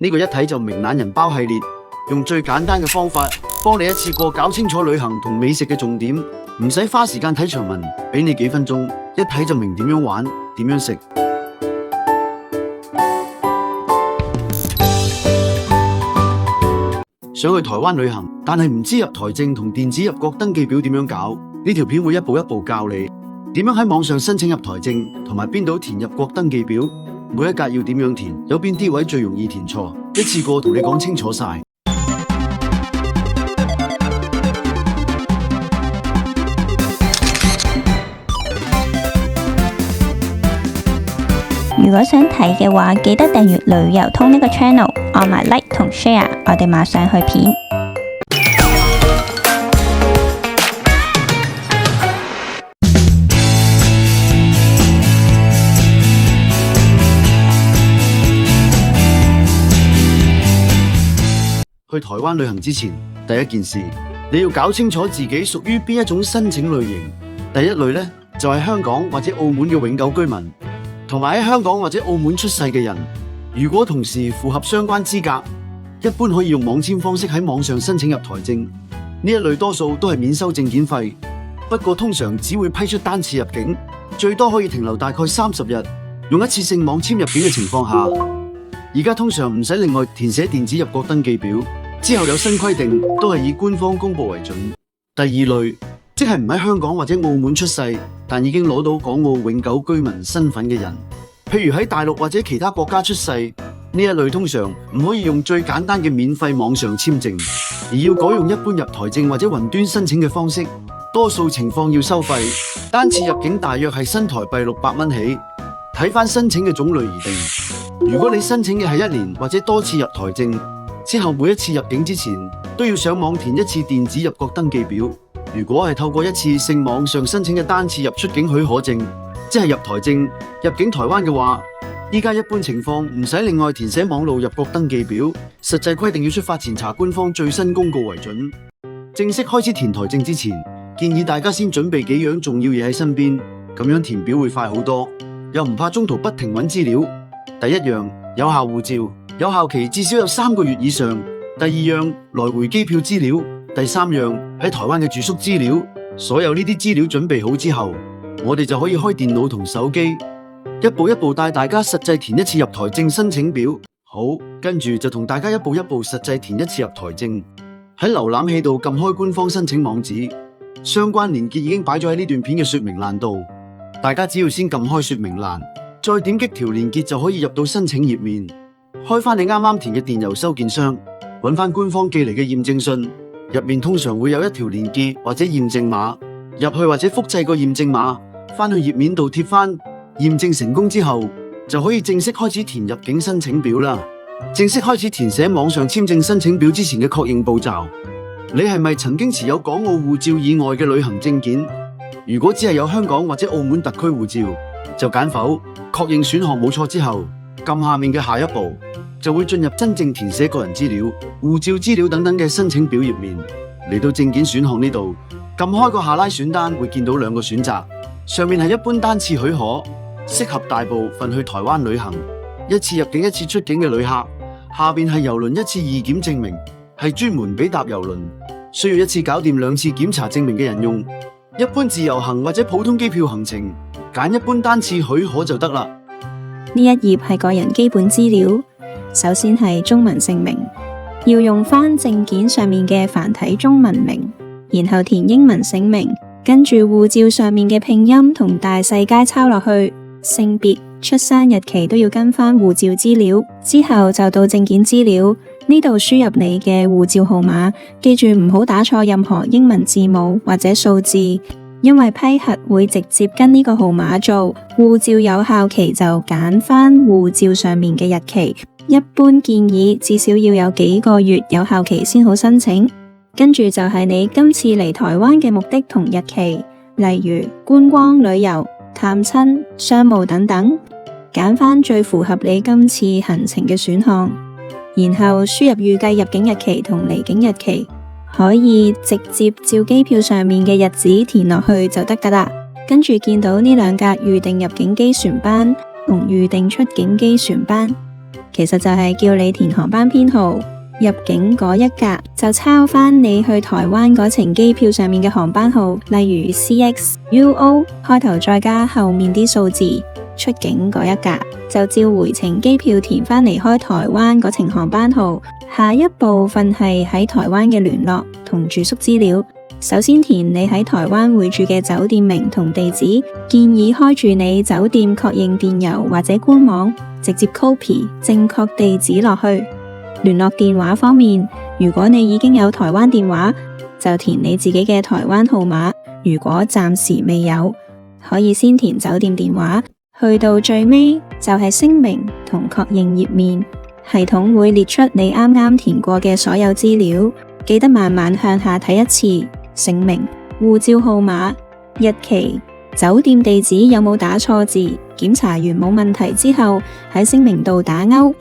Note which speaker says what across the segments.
Speaker 1: 呢個一睇就明懶人包系列，用最簡單嘅方法幫你一次過搞清楚旅行同美食嘅重點，唔使花時間睇長文，俾你幾分鐘，一睇就明點樣玩，點樣食。想去台灣旅行，但係唔知入台證同電子入國登記表點樣搞？呢條片會一步一步教你點樣喺網上申請入台證，同埋邊度填入國登記表，每一格要點樣填，有邊啲位最容易填錯，一次過同你講清楚晒。
Speaker 2: 如果想睇嘅話，記得訂閱旅遊通呢個 channel， 按埋 like 同 share， 我哋馬上去片。
Speaker 1: 去台灣旅行之前，第一件事你要搞清楚自己屬於邊一種申請類型。第一類呢，就係香港或者澳門嘅永久居民，同埋喺香港或者澳門出世嘅人。如果同時符合相關資格，一般可以用網簽方式喺網上申請入台證。呢一類多數都係免收證件費，不過通常只會批出單次入境，最多可以停留大概30日。用一次性網簽入境嘅情況下，而家通常唔使另外填寫電子入國登記表。之後有新規定，都係以官方公佈為準。第二類，即係唔喺香港或者澳門出世，但已經攞到港澳永久居民身份嘅人，譬如喺大陸或者其他國家出世，呢一類通常唔可以用最簡單嘅免費網上簽證，而要改用一般入台證或者雲端申請嘅方式，多數情況要收費，單次入境大約係新台幣600蚊起，睇返申請嘅種類而定。如果你申請嘅係1年或者多次入台證，之後每一次入境之前都要上網填一次電子入國登記表。如果係透過一次性網上申請嘅單次入出境許可證，即係入台證入境台灣嘅話，依家一般情況唔使另外填寫網路入國登記表，實際規定要出發前查官方最新公告為準。正式開始填台證之前，建議大家先準備幾樣重要嘢喺身邊，咁樣填表會快好多，又唔怕中途不停揾資料。第一樣，有效護照。有效期至少有3個月以上。第二樣，來回機票資料。第三樣，喺台灣嘅住宿資料。所有呢啲資料準備好之後，我哋就可以開電腦同手機，一步一步帶大家實際填一次入台證申請表。好，跟住就同大家一步一步實際填一次入台證。喺瀏覽器度撳開官方申請網址，相關連結已經擺咗喺呢段片嘅說明欄度。大家只要先撳開說明欄，再點擊條連結就可以入到申請頁面。開返你啱啱填嘅電郵收件箱，揾返官方寄嚟嘅驗證信，入面通常會有一條連結或者驗證碼，入去或者複製個驗證碼，返去頁面度貼返。驗證成功之後，就可以正式開始填入境申請表啦。正式開始填寫網上簽證申請表之前嘅確認步驟，你係咪曾經持有港澳護照以外嘅旅行證件？如果只係有香港或者澳門特區護照，就揀否。確認選項冇錯之後，撳下面嘅下一步，就會進入真正填寫個人資料、護照資料等等嘅申請表頁面。嚟到證件選項呢度，撳開個下拉選單，會見到2個選擇，上面係一般單次許可，適合大部分去台灣旅行、一次入境一次出境嘅旅客。下邊係郵輪一次2檢證明，係專門俾搭郵輪需要一次搞掂2次檢查證明嘅人用。一般自由行或者普通機票行程，揀一般單次許可就得啦。
Speaker 2: 呢一頁係個人基本資料，首先係中文姓名，要用返證件上面嘅繁體中文名，然後填英文姓名，跟住護照上面嘅拼音同大細皆抄落去，性別、出生日期都要跟返護照資料。之後就到證件資料，呢度輸入你嘅護照號碼，記住唔好打錯任何英文字母或者數字，因為批核會直接跟呢個號碼做。護照有效期就揀返護照上面嘅日期，一般建議至少要有幾個月有效期先好申請。跟住就係你今次嚟台灣嘅目的同日期，例如觀光旅遊、探親、商務等等，揀返最符合你今次行程嘅選項，然後輸入預計入境日期同離境日期，可以直接照機票上面嘅日子填落去就得㗎喇。跟住見到呢2格預定入境機船班同預定出境機船班，其實就係叫你填航班編號，入境嗰一格就抄返你去台灣嗰程機票上面嘅航班號，例如 CXUO 開頭再加後面啲數字，出境嗰一格就照回程機票填返離開台灣嗰程航班號。下一部分係喺台灣嘅聯絡同住宿資料。首先填你喺台灣會住嘅酒店名同地址，建議開住你酒店確認電郵或者官網，直接 copy 正確地址落去。聯絡電話方面，如果你已經有台灣電話，就填你自己嘅台灣號碼；如果暫時未有，可以先填酒店電話。去到最尾就係聲明同確認頁面，系統會列出你啱啱填過嘅所有資料，記得慢慢向下睇一次。姓名、護照號碼、日期、酒店地址有冇打錯字，檢查完冇問題之後，喺聲明度打勾，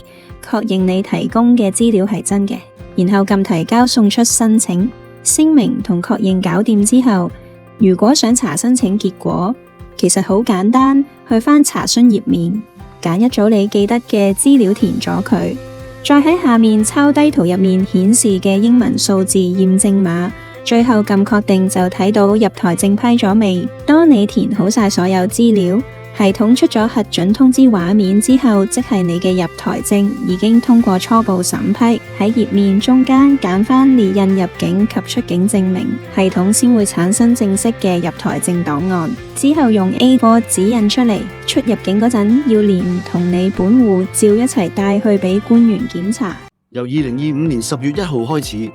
Speaker 2: 確認你提供嘅資料係真嘅，然後撳提交送出申請。聲明同確認搞掂之後，如果想查申請結果，其實好簡單，去返查詢頁面，揀一組你記得嘅資料填咗佢，再喺下面抄低圖入面顯示嘅英文數字驗證碼。最後撳確定就睇到入台證批咗未？當你填好晒所有資料，系統出咗核准通知畫面之後，即係你嘅入台證已經通過初步審批。喺頁面中間揀返列印入境及出境證明，系統先會產生正式嘅入台證檔案。之後用 A4 指印出嚟，出入境嗰陣要連同你本護照一齊帶去俾官員檢查。
Speaker 1: 由2025年10月1號開始，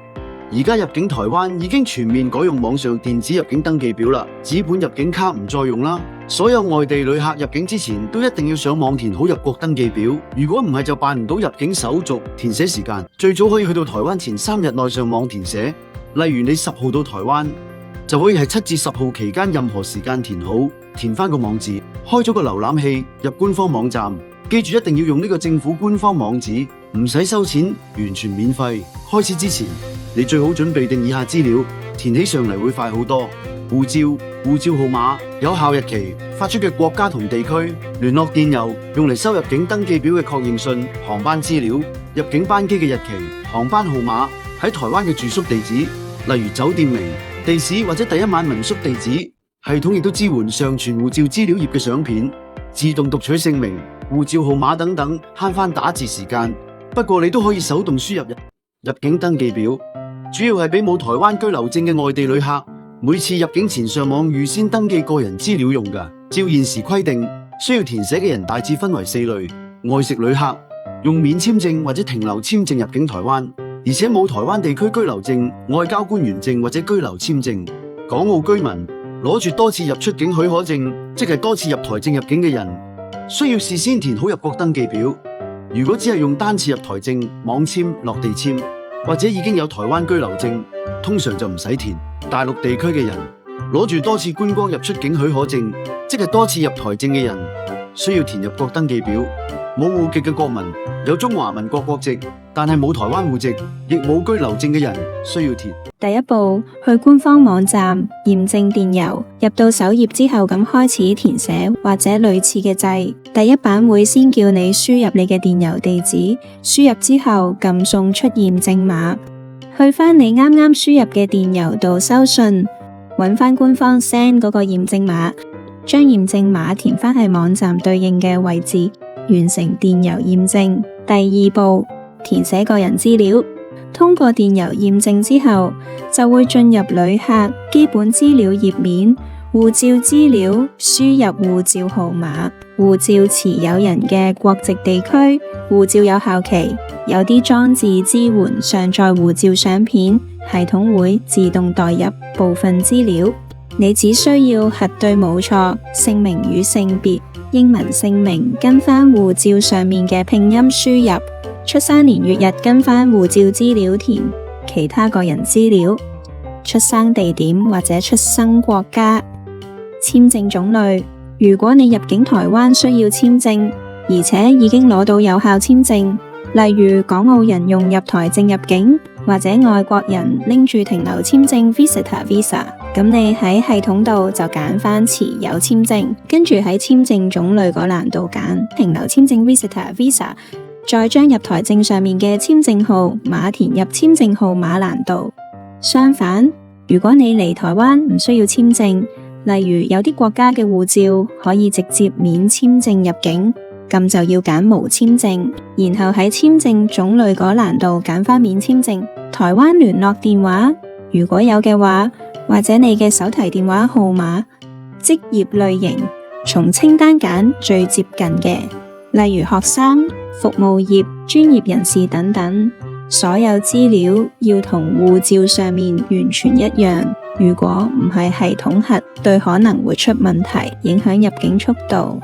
Speaker 1: 而家入境台灣已經全面改用網上電子入境登記表啦，紙本入境卡唔再用啦。所有外地旅客入境之前都一定要上網填好入國登記表，如果唔係就辦唔到入境手續。填寫時間最早可以去到台灣前3日內上網填寫，例如你10號到台灣，就可以係7至10號期間任何時間填好，填翻個網址，開咗個瀏覽器入官方網站。記住一定要用呢個政府官方網址，唔使收錢，完全免費。開始之前，你最好準備定以下資料，填起上嚟會快好多：護照、護照號碼、有效日期、發出嘅國家同地區、聯絡電郵、用嚟收入境登記表嘅確認信、航班資料、入境班機嘅日期、航班號碼、喺台灣嘅住宿地址，例如酒店名、地址或者第一晚民宿地址。系統亦都支援上傳護照資料頁嘅相片，自動讀取姓名、護照號碼等等，慳返打字時間。不過你都可以手動輸入入境登記表，主要係俾冇台灣居留證嘅外地旅客每次入境前上網預先登記個人資料用㗎。照現時規定，需要填寫嘅人大致分為4類：外籍旅客用免簽證或者停留簽證入境台灣，而且冇台灣地區居留證、外交官員證或者居留簽證；港澳居民攞住多次入出境許可證，即係多次入台證入境嘅人，需要事先填好入國登記表。如果只係用單次入台證、網簽、落地簽，或者已經有台灣居留證，通常就唔使填。大陸地區嘅人攞住多次觀光入出境許可證，即係多次入台證嘅人，需要填入國登記表。冇戶籍嘅國民，有中華民國國籍，但係冇台灣戶籍，亦冇居留證嘅人，需要填。
Speaker 2: 第一步，去官方網站驗證電郵，入到首頁之後咁開始填寫或者類似嘅掣。第一版會先叫你輸入你嘅電郵地址，輸入之後撳送出驗證碼，去返你啱啱輸入嘅電郵度收信，揾返官方 send 嗰個驗證碼，將驗證碼填返喺網站對應嘅位置，完成電郵驗證。第二步，填寫個人資料。通過電郵驗證之後，就會進入旅客基本資料頁面，護照資料輸入護照號碼、護照持有人嘅國籍地區、護照有效期，有啲裝置支援上載護照相片，系統會自動代入部分資料。你只需要核對冇錯，姓名與性別，英文姓名跟返護照上面嘅拼音輸入。出生年月日跟返護照資料填，其他個人資料、出生地點或者出生國家、簽證種類。如果你入境台灣需要簽證，而且已經攞到有效簽證，例如港澳人用入台證入境，或者外國人拎住停留簽證 Visitor Visa， 咁你喺系統度就揀返持有簽證，跟住喺簽證種類嗰欄度揀停留簽證 Visitor Visa。再將入台證上面嘅簽證號碼填入簽證號碼欄度。相反，如果你嚟台灣唔需要簽證，例如有啲國家嘅護照可以直接免簽證入境，咁就要揀無簽證，然後喺簽證種類嗰欄度揀返免簽證。台灣聯絡電話如果有嘅話，或者你嘅手提電話號碼，職業類型從清單揀最接近嘅，例如學生、服務業、專業人士等等。所有資料要同護照上面完全一樣，如果唔係系統核對，可能會出問題，影響入境速度。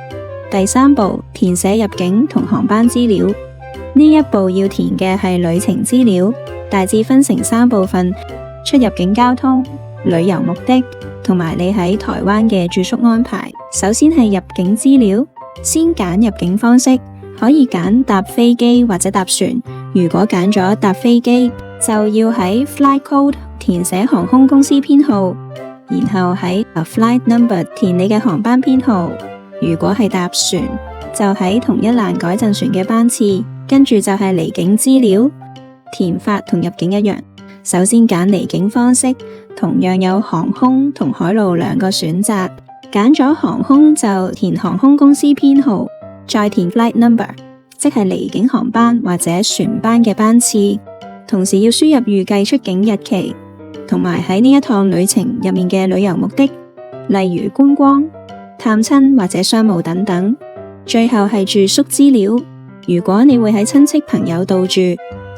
Speaker 2: 第三步，填寫入境同航班資料。呢一步要填嘅係旅程資料，大致分成3部分：出入境交通、旅遊目的同埋你喺台灣嘅住宿安排。首先係入境資料，先揀入境方式，可以揀搭飛機或者搭船。如果揀咗搭飛機，就要喺 Flight Code 填寫航空公司編號，然後喺 Flight Number 填你嘅航班編號。如果係搭船，就喺同一欄改陣船嘅班次，跟住就係離境資料，填法同入境一樣。首先揀離境方式，同樣有航空同海路2個選擇。揀咗航空就填航空公司編號，再填 Flight Number，即係離境航班或者船班嘅班次，同時要輸入預計出境日期，同埋喺呢一趟旅程入面嘅旅遊目的，例如觀光、探親或者商務等等。最後係住宿資料，如果你會喺親戚朋友度住，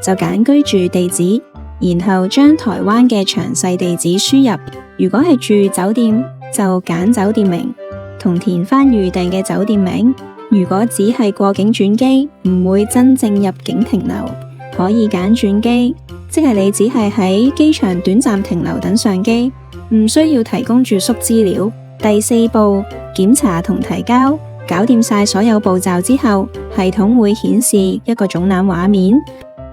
Speaker 2: 就揀居住地址，然後將台灣嘅詳細地址輸入。如果係住酒店，就揀酒店名，同填返預訂嘅酒店名。如果只係過境轉機，唔會真正入境停留，可以揀轉機，即係你只係喺機場短暫停留等上機，唔需要提供住宿資料。第4步，檢查同提交，搞掂晒所有步驟之後，系統會顯示一個總覽畫面，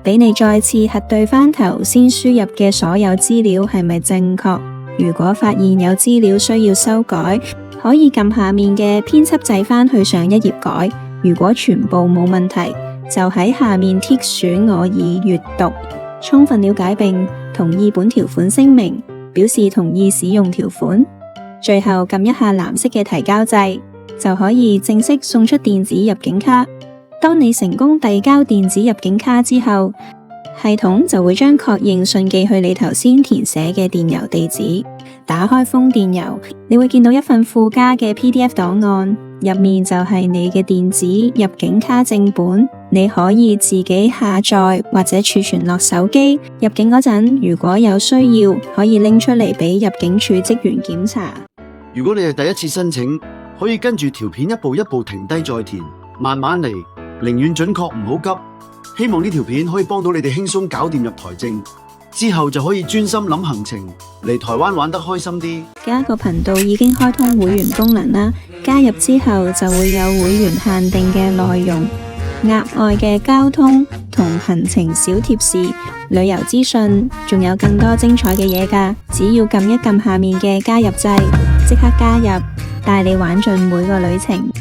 Speaker 2: 俾你再次核對返頭先輸入嘅所有資料係咪正確。如果發現有資料需要修改，可以撳下面嘅編輯掣返去上一頁改。如果全部冇問題，就喺下面剔選我已閱讀，充分了解並同意本條款聲明，表示同意使用條款。最後撳一下藍色嘅提交掣，就可以正式送出電子入境卡。當你成功遞交電子入境卡之後，系統就會將確認信寄去你頭先填寫嘅電郵地址。打開封電郵，你會見到一份附加嘅 PDF 檔案，入面就係你嘅電子入境卡正本。你可以自己下載或者儲存落手機。入境嗰陣，如果有需要，可以拎出嚟俾入境處職員檢查。
Speaker 1: 如果你係第一次申請，可以跟住條片一步一步停低再填，慢慢嚟，寧願準確唔好急。希望呢條片可以幫到你哋輕鬆搞掂入台證，之後就可以專心諗行程，嚟台灣玩得開心啲。
Speaker 2: 加個頻道已經開通會員功能啦，加入之後就會有會員限定嘅內容、額外嘅交通同行程小貼士、旅遊資訊，仲有更多精彩嘅嘢㗎。只要撳一撳下面嘅加入掣，即刻加入，帶你玩盡每個旅程。